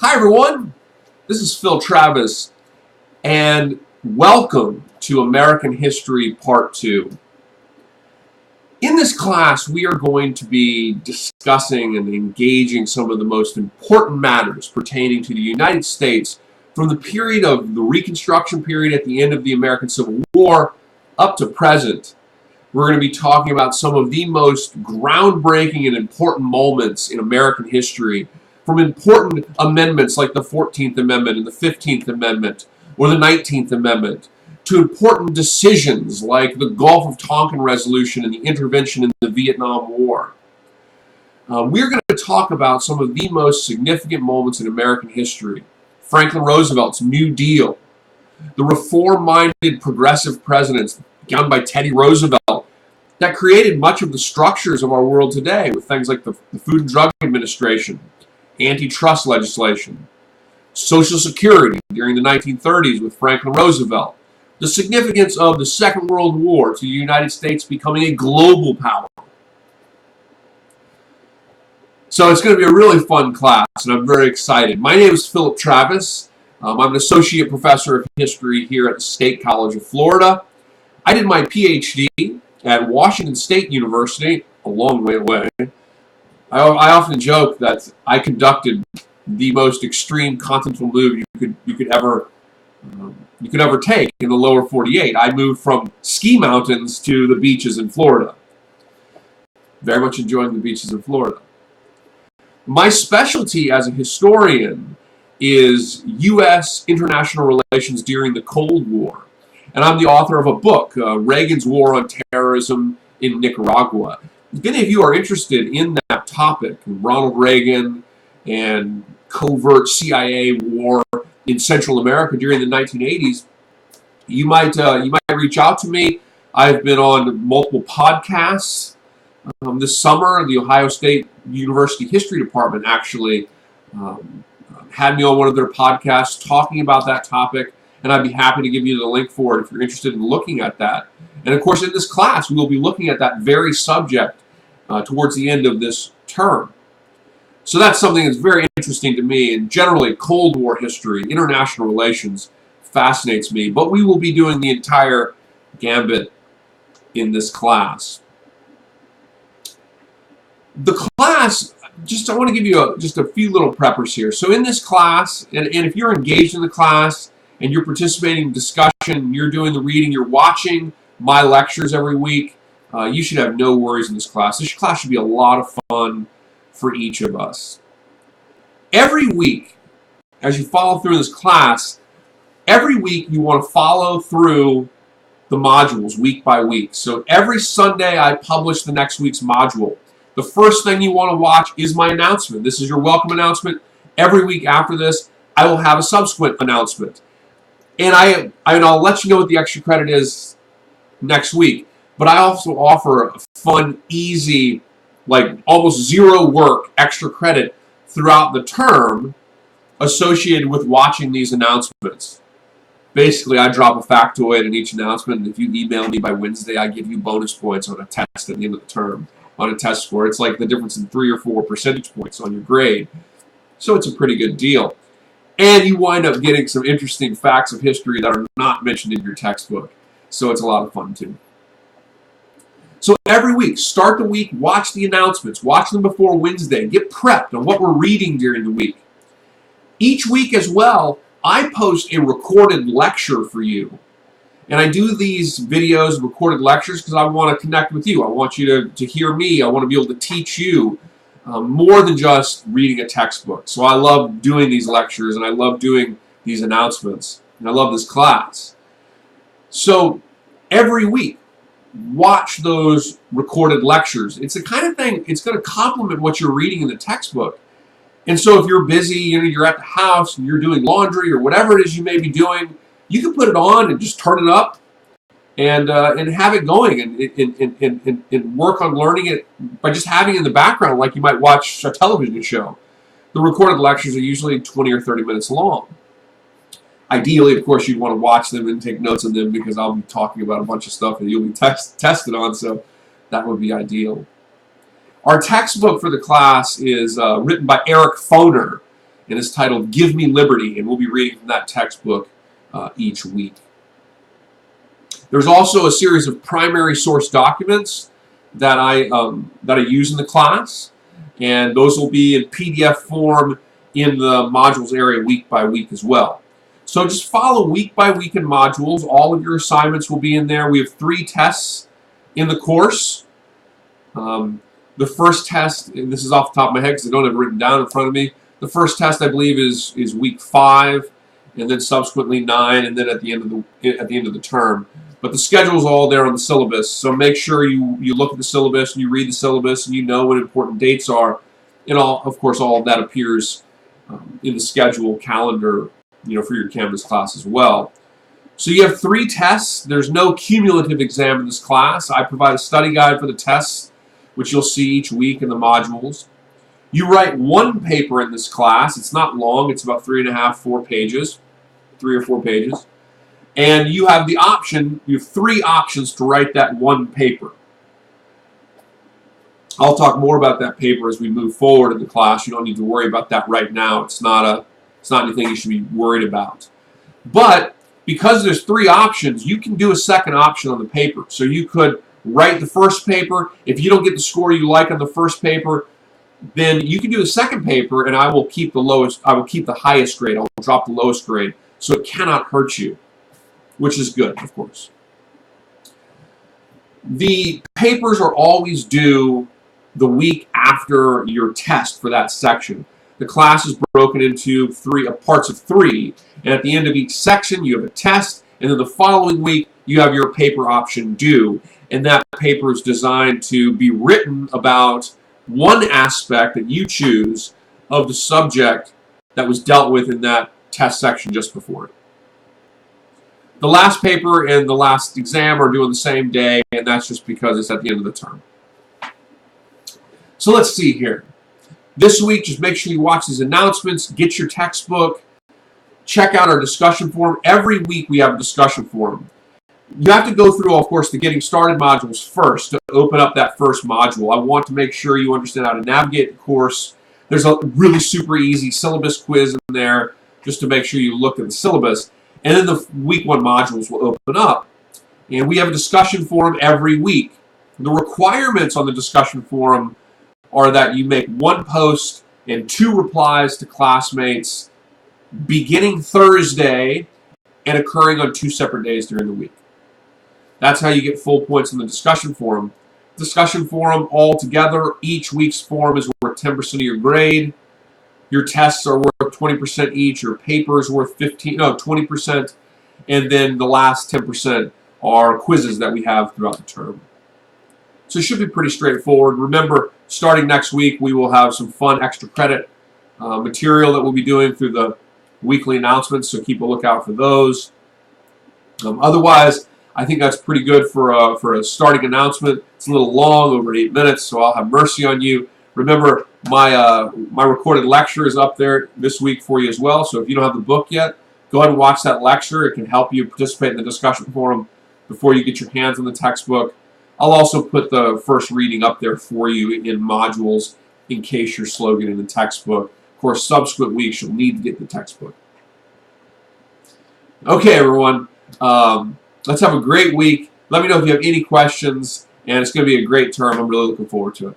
Hi everyone, this is Phil Travis, and welcome to American History Part 2. In this class, we are going to be discussing and engaging some of the most important matters pertaining to the United States from the period of the Reconstruction period at the end of the American Civil War up to present. We're going to be talking about some of the most groundbreaking and important moments in American history, from important amendments like the 14th Amendment and the 15th Amendment or the 19th Amendment, to important decisions like the Gulf of Tonkin Resolution and the intervention in the Vietnam War. We're going to talk about some of the most significant moments in American history. Franklin Roosevelt's New Deal, the reform-minded progressive presidents begun by Teddy Roosevelt that created much of the structures of our world today, with things like the Food and Drug Administration, antitrust legislation, Social Security during the 1930s with Franklin Roosevelt, the significance of the Second World War to the United States becoming a global power. So it's going to be a really fun class, and I'm very excited. My name is Philip Travis. I'm an associate professor of history here at the State College of Florida. I did my PhD at Washington State University, a long way away. I often joke that I conducted the most extreme continental move you could ever take in the lower 48. I moved from ski mountains to the beaches in Florida. Very much enjoying the beaches in Florida. My specialty as a historian is U.S. international relations during the Cold War, and I'm the author of a book, Reagan's War on Terrorism in Nicaragua. If any of you are interested in that topic, Ronald Reagan and covert CIA war in Central America during the 1980s, you might reach out to me. I've been on multiple podcasts. This summer, the Ohio State University History Department actually had me on one of their podcasts talking about that topic, and I'd be happy to give you the link for it if you're interested in looking at that. And of course, in this class, we will be looking at that very subject towards the end of this term. So that's something that's very interesting to me, and generally Cold War history, international relations, fascinates me. But we will be doing the entire gambit in this class. The class, I want to give you just a few little preppers here. So in this class, and if you're engaged in the class, and you're participating in discussion, you're doing the reading, you're watching my lectures every week, you should have no worries in this class. This class should be a lot of fun for each of us. Every week, as you follow through this class, every week you want to follow through the modules week by week. So every Sunday I publish the next week's module. The first thing you want to watch is my announcement. This is your welcome announcement. Every week after this, I will have a subsequent announcement. And I'll let you know what the extra credit is next week. But I also offer a fun, easy, like almost zero work extra credit throughout the term associated with watching these announcements. Basically, I drop a factoid in each announcement, and if you email me by Wednesday, I give you bonus points on a test at the end of the term, on a test score. It's like the difference in 3 or 4 percentage points on your grade. So it's a pretty good deal. And you wind up getting some interesting facts of history that are not mentioned in your textbook. So it's a lot of fun, too. So every week, start the week, watch the announcements, watch them before Wednesday, get prepped on what we're reading during the week. Each week as well, I post a recorded lecture for you. And I do these videos, recorded lectures, because I want to connect with you. I want you to hear me. I want to be able to teach you more than just reading a textbook. So I love doing these lectures, and I love doing these announcements, and I love this class. So every week, watch those recorded lectures. It's the kind of thing, it's going to complement what you're reading in the textbook. And so if you're busy, you're at the house and you're doing laundry or whatever it is you may be doing, you can put it on and just turn it up and have it going and work on learning it by just having it in the background like you might watch a television show. The recorded lectures are usually 20 or 30 minutes long. Ideally, of course, you'd want to watch them and take notes on them because I'll be talking about a bunch of stuff that you'll be tested on, so that would be ideal. Our textbook for the class is written by Eric Foner, and it's titled Give Me Liberty, and we'll be reading from that textbook each week. There's also a series of primary source documents that I use in the class, and those will be in PDF form in the modules area week by week as well. So just follow week by week in modules. All of your assignments will be in there. We have 3 tests in the course. The first test, and this is off the top of my head because I don't have it written down in front of me. The first test, I believe, is week 5, and then subsequently 9, and then at the end of the term. But the schedule is all there on the syllabus, so make sure you look at the syllabus and you read the syllabus and you know what important dates are. And of course, all of that appears in the schedule calendar, for your Canvas class as well. So you have 3 tests. There's no cumulative exam in this class. I provide a study guide for the tests, which you'll see each week in the modules. You write 1 paper in this class. It's not long. It's about 3 or 4 pages. And you have the option, you have 3 options to write that 1 paper. I'll talk more about that paper as we move forward in the class. You don't need to worry about that right now. It's not anything you should be worried about. But because there's 3 options, you can do a second option on the paper. So you could write the first paper. If you don't get the score you like on the first paper, then you can do the second paper, and I will keep the highest grade. I'll drop the lowest grade, so it cannot hurt you, which is good, of course. The papers are always due the week after your test for that section. The class is broken into parts of 3, and at the end of each section you have a test, and then the following week you have your paper option due, and that paper is designed to be written about one aspect that you choose of the subject that was dealt with in that test section just before it. The last paper and the last exam are due on the same day, and that's just because it's at the end of the term. So let's see here. This week, just make sure you watch these announcements, get your textbook, check out our discussion forum. Every week we have a discussion forum. You have to go through, of course, the Getting Started modules first to open up that first module. I want to make sure you understand how to navigate the course. There's a really super easy syllabus quiz in there just to make sure you look at the syllabus. And then the week 1 modules will open up. And we have a discussion forum every week. The requirements on the discussion forum are that you make 1 post and 2 replies to classmates beginning Thursday and occurring on 2 separate days during the week. That's how you get full points in the discussion forum. Discussion forum altogether, each week's forum is worth 10% of your grade. Your tests are worth 20% each. Your paper is worth 20%. And then the last 10% are quizzes that we have throughout the term. So it should be pretty straightforward. Remember, starting next week, we will have some fun extra credit material that we'll be doing through the weekly announcements, so keep a lookout for those. Otherwise, I think that's pretty good for a starting announcement. It's a little long, over 8 minutes, so I'll have mercy on you. Remember, my recorded lecture is up there this week for you as well, so if you don't have the book yet, go ahead and watch that lecture. It can help you participate in the discussion forum before you get your hands on the textbook. I'll also put the first reading up there for you in modules in case you're slow getting the textbook. Of course, subsequent weeks you'll need to get the textbook. Okay, everyone. Let's have a great week. Let me know if you have any questions, and it's going to be a great term. I'm really looking forward to it.